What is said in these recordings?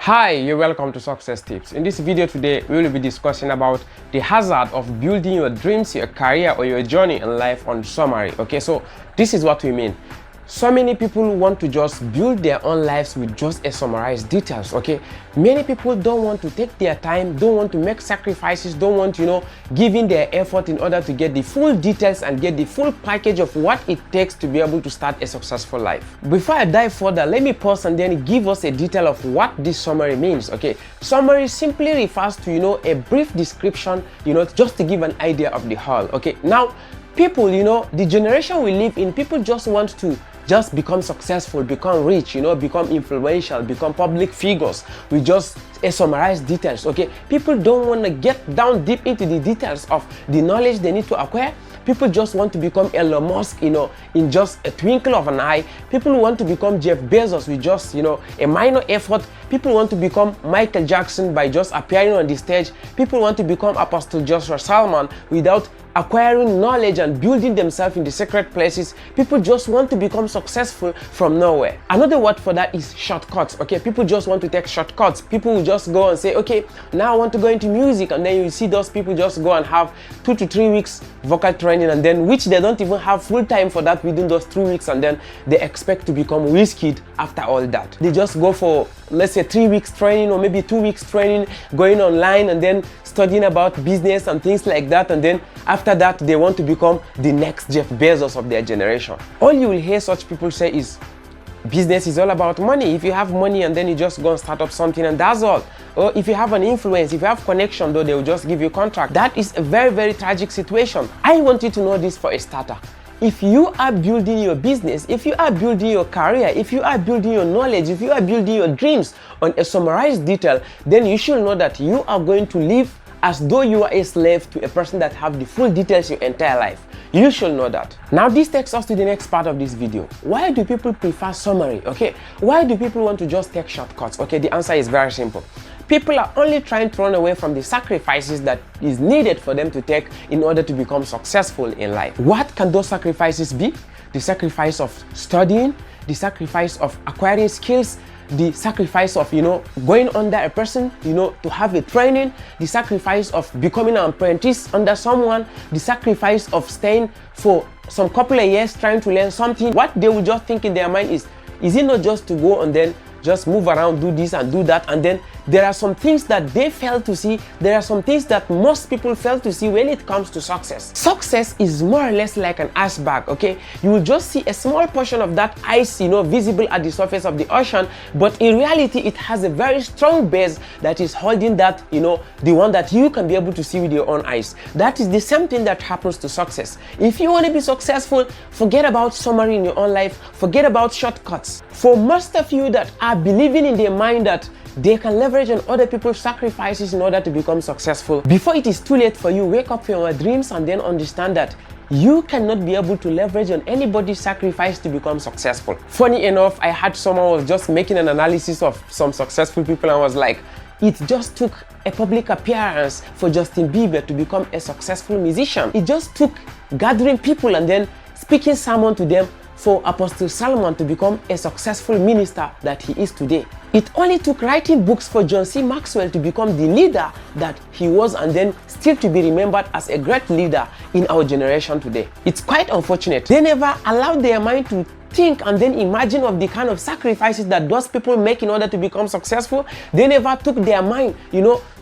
Hi, you're welcome to Success Tips. In this video today, we will be discussing about the hazard of building your dreams, your career, or your journey in life on summary. Okay, so this is what we mean. So many people want to just build their own lives with just a summarized details. Okay, many people don't want to take their time, don't want to make sacrifices, don't want give in their effort in order to get the full details and get the full package of what it takes to be able to start a successful life. Before I dive further, let me pause and then give us a detail of what this summary means. Okay, summary simply refers to a brief description, just to give an idea of the whole. Okay, now people, the generation we live in, people just want to just become successful, become rich, become influential, become public figures with just a summarized details. Okay, people don't want to get down deep into the details of the knowledge they need to acquire. People just want to become Elon Musk, in just a twinkle of an eye. People want to become Jeff Bezos with just, a minor effort. People want to become Michael Jackson by just appearing on the stage. People want to become Apostle Joshua Salman without acquiring knowledge and building themselves in the secret places. People just want to become successful from nowhere. Another word for that is shortcuts. Okay, people just want to take shortcuts. People will just go and say, okay, now I want to go into music, and then you see those people just go and have 2 to 3 weeks vocal training, and then which they don't even have full time for that within those 3 weeks, and then they expect to become Wizkid after all that. They just go for, let's say, 3 weeks training or maybe 2 weeks training, going online and then studying about business and things like that, and then after that they want to become the next Jeff Bezos of their generation. All you will hear such people say is business is all about money. If you have money and then you just go and start up something and that's all. Or if you have an influence, if you have connection, though, they will just give you a contract. That is a very, very tragic situation. I want you to know this for a starter. If you are building your business, if you are building your career, if you are building your knowledge, if you are building your dreams on a summarized detail, then you should know that you are going to live as though you are a slave to a person that have the full details your entire life. You should know that. Now this takes us to the next part of this video. Why do people prefer summary? Okay, why do people want to just take shortcuts? Okay, the answer is very simple. People are only trying to run away from the sacrifices that is needed for them to take in order to become successful in life. What can those sacrifices be? The sacrifice of studying, the sacrifice of acquiring skills, the sacrifice of going under a person, to have a training, the sacrifice of becoming an apprentice under someone, the sacrifice of staying for some couple of years trying to learn something. What they will just think in their mind is it not just to go and then just move around, do this and do that, and then there are some things that they fail to see. There are some things that most people fail to see when it comes to success. Success is more or less like an iceberg, okay? You will just see a small portion of that ice, visible at the surface of the ocean, but in reality, it has a very strong base that is holding that, the one that you can be able to see with your own eyes. That is the same thing that happens to success. If you want to be successful, forget about summary in your own life, forget about shortcuts. For most of you that are believing in their mind that they can leverage on other people's sacrifices in order to become successful, before it is too late for you, wake up from your dreams and then understand that you cannot be able to leverage on anybody's sacrifice to become successful. Funny enough, I had someone was just making an analysis of some successful people and was like, it just took a public appearance for Justin Bieber to become a successful musician. It just took gathering people and then speaking sermon to them for Apostle Salman to become a successful minister that he is today. It only took writing books for John C. Maxwell to become the leader that he was, and then still to be remembered as a great leader in our generation today. It's quite unfortunate. They never allowed their mind to think and then imagine of the kind of sacrifices that those people make in order to become successful. They never took their mind,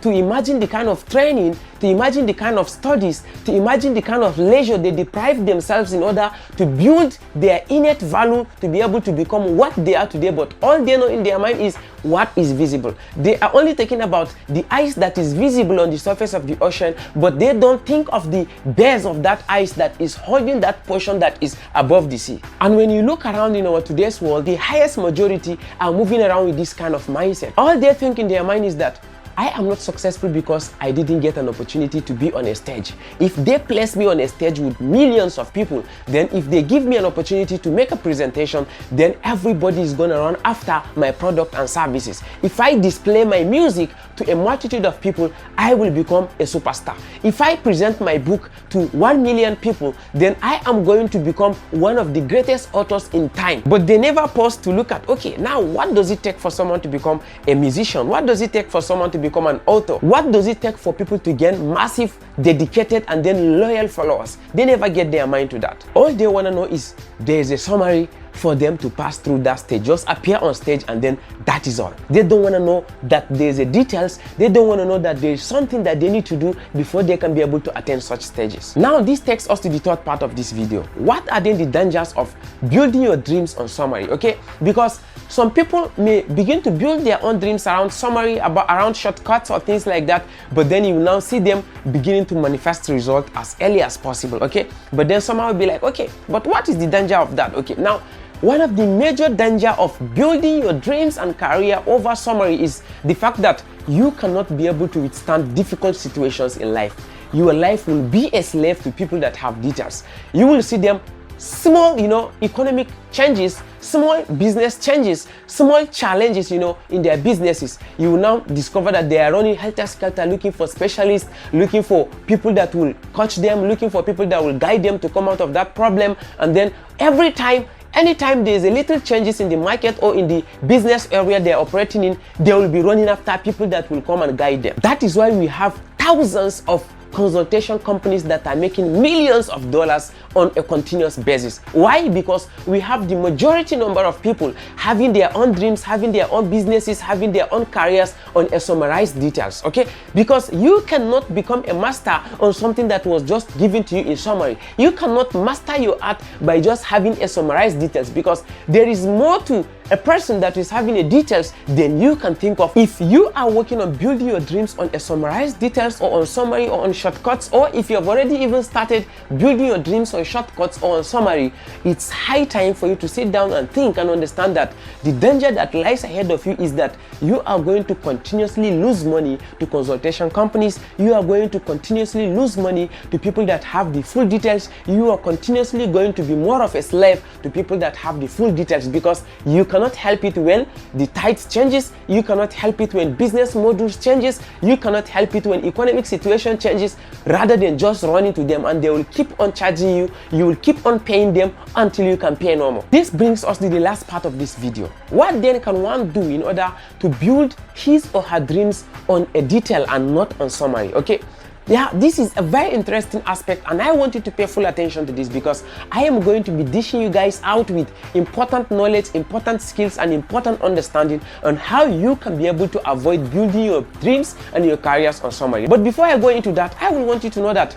to imagine the kind of training, to imagine the kind of studies, to imagine the kind of leisure they deprive themselves in order to build their innate value to be able to become what they are today. But all they know in their mind is what is visible. They are only thinking about the ice that is visible on the surface of the ocean, but they don't think of the base of that ice that is holding that portion that is above the sea. And when you look around in our today's world, the highest majority are moving around with this kind of mindset. All they think in their mind is that I am not successful because I didn't get an opportunity to be on a stage. If they place me on a stage with millions of people, then if they give me an opportunity to make a presentation, then everybody is gonna run after my product and services. If I display my music to a multitude of people, I will become a superstar. If I present my book to 1 million people, then I am going to become one of the greatest authors in time. But they never pause to look at, okay, now what does it take for someone to become a musician? What does it take for someone to become an author? What does it take for people to gain massive, dedicated, and then loyal followers? They never get their mind to that. All they want to know is there is a summary for them to pass through that stage. Just appear on stage and then that is all. They don't want to know that there's a details. They don't want to know that there's something that they need to do before they can be able to attend such stages. Now this takes us to the third part of this video. What are then the dangers of building your dreams on summary? Okay, because some people may begin to build their own dreams around summary, around shortcuts or things like that, but then you will now see them beginning to manifest result as early as possible. Okay, but then someone will be like, okay, but what is the danger of that? Okay, now one of the major danger of building your dreams and career over summary is the fact that you cannot be able to withstand difficult situations in life. Your life will be a slave to people that have details. You will see them small, economic changes, small business changes, small challenges, in their businesses. You will now discover that they are running helter-skelter, looking for specialists, looking for people that will coach them, looking for people that will guide them to come out of that problem. And then anytime there is a little changes in the market or in the business area they are operating in, they will be running after people that will come and guide them. That is why we have thousands of consultation companies that are making millions of dollars on a continuous basis. Why? Because we have the majority number of people having their own dreams, having their own businesses, having their own careers on a summarized details. Okay, because you cannot become a master on something that was just given to you in summary. You cannot master your art by just having a summarized details, because there is more to a person that is having a details than you can think of. If you are working on building your dreams on a summarized details or on summary or on shortcuts, or if you have already even started building your dreams on shortcuts or on summary, it's high time for you to sit down and think and understand that the danger that lies ahead of you is that you are going to continuously lose money to consultation companies. You are going to continuously lose money to people that have the full details. You are continuously going to be more of a slave to people that have the full details, because you cannot help it when the tides changes. You cannot help it when business models changes. You cannot help it when economic situation changes, rather than just running to them and they will keep on charging you. You will keep on paying them until you can pay no more. This brings us to the last part of this video. What then can one do in order to build his or her dreams on a detail and not on summary? Okay, yeah, this is a very interesting aspect, and I want you to pay full attention to this, because I am going to be dishing you guys out with important knowledge, important skills, and important understanding on how you can be able to avoid building your dreams and your careers on summary. But before I go into that, I will want you to know that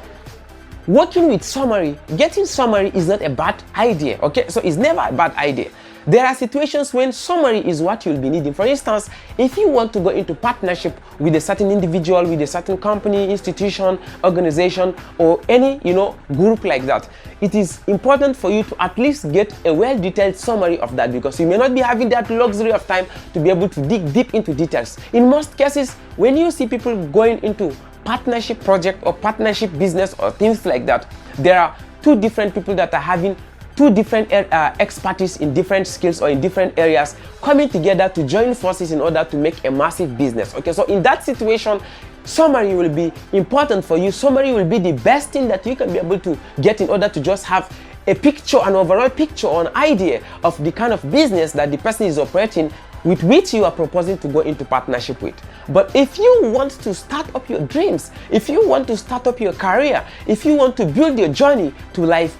working with summary, getting summary is not a bad idea. Okay, so it's never a bad idea. There are situations when summary is what you'll be needing. For instance, if you want to go into partnership with a certain individual, with a certain company, institution, organization, or any group like that, it is important for you to at least get a well-detailed summary of that, because you may not be having that luxury of time to be able to dig deep into details. In most cases, when you see people going into partnership project or partnership business or things like that, there are two different people that are having two different expertise in different skills or in different areas coming together to join forces in order to make a massive business. Okay, so in that situation, summary will be important for you. Summary will be the best thing that you can be able to get in order to just have a picture, an overall picture or an idea of the kind of business that the person is operating with, which you are proposing to go into partnership with. But if you want to start up your dreams, if you want to start up your career, if you want to build your journey to life,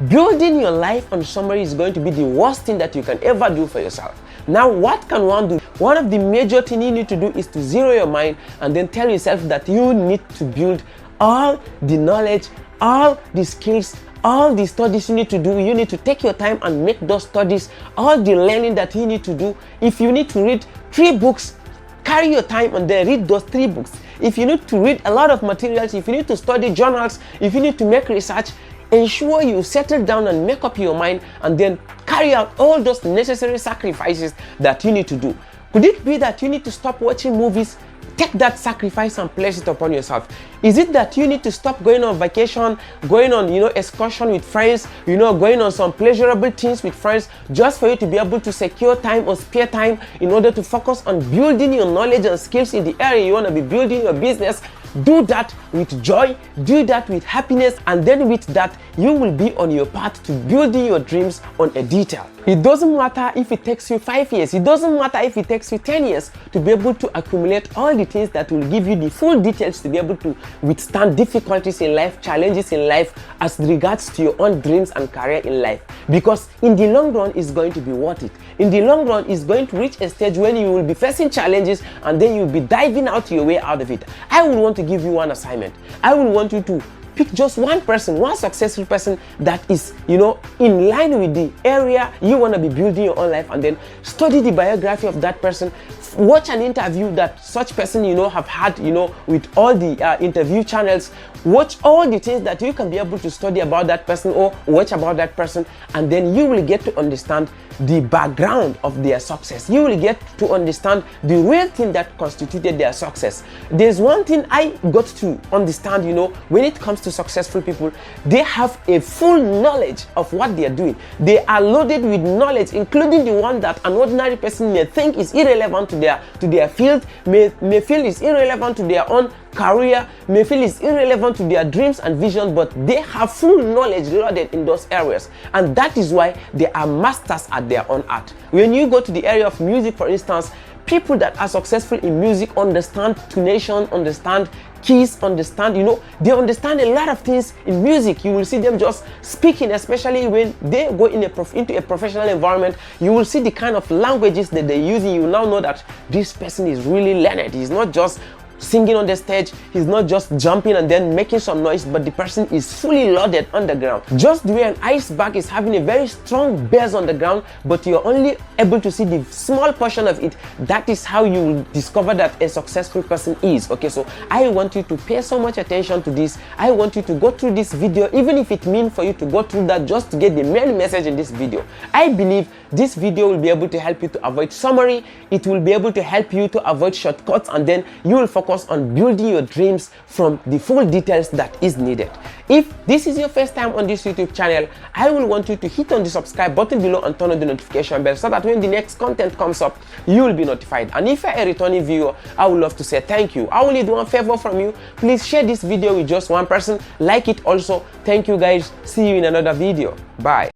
building your life on summary is going to be the worst thing that you can ever do for yourself. Now, what can one do? One of the major things you need to do is to zero your mind and then tell yourself that you need to build all the knowledge, all the skills, all the studies you need to do. You need to take your time and make those studies, all the learning that you need to do. If you need to read 3 books, carry your time and then read those 3 books. If you need to read a lot of materials, if you need to study journals, if you need to make research, ensure you settle down and make up your mind and then carry out all those necessary sacrifices that you need to do. Could it be that you need to stop watching movies take that sacrifice and place it upon yourself. Is it that you need to stop going on vacation, going on, excursion with friends, going on some pleasurable things with friends, just for you to be able to secure time or spare time in order to focus on building your knowledge and skills in the area you want to be building your business? Do that with joy, do that with happiness, and then with that, you will be on your path to building your dreams on a detail. It doesn't matter if it takes you 5 years, it doesn't matter if it takes you 10 years to be able to accumulate all the things that will give you the full details to be able to withstand difficulties in life, challenges in life, as regards to your own dreams and career in life. Because in the long run, it's going to be worth it. In the long run, it's going to reach a stage when you will be facing challenges and then you'll be diving out your way out of it. I will want to give you one assignment. I will want you to pick just one person, one successful person that is, in line with the area you want to be building your own life, and then study the biography of that person. Watch an interview that such person, have had, with all the interview channels. Watch all the things that you can be able to study about that person or watch about that person, and then you will get to understand the background of their success. You will get to understand the real thing that constituted their success. There's one thing I got to understand, when it comes to successful people, they have a full knowledge of what they are doing. They are loaded with knowledge, including the one that an ordinary person may think is irrelevant to their field, may feel is irrelevant to their own career, may feel is irrelevant to their dreams and vision, but they have full knowledge loaded in those areas, and that is why they are masters at their own art. When you go to the area of music, for instance, people that are successful in music understand tonation, understand keys, understand, they understand a lot of things in music. You will see them just speaking, especially when they go into a professional environment. You will see the kind of languages that they're using. You now know that this person is really learned. He's not just singing on the stage, he's not just jumping and then making some noise, but the person is fully loaded on the ground. Just the way an iceberg is having a very strong base on the ground, but you're only able to see the small portion of it. That is how you will discover that a successful person is. Okay, so I want you to pay so much attention to this. I want you to go through this video, even if it means for you to go through that just to get the main message in this video. I believe this video will be able to help you to avoid summary. It will be able to help you to avoid shortcuts, and then you will focus on building your dreams from the full details that is needed. If this is your first time on this YouTube channel, I will want you to hit on the subscribe button below and turn on the notification bell so that when the next content comes up, you will be notified. And if you're a returning viewer, I would love to say thank you. I will need one favor from you. Please share this video with just one person. Like it also. Thank you guys. See you in another video. Bye.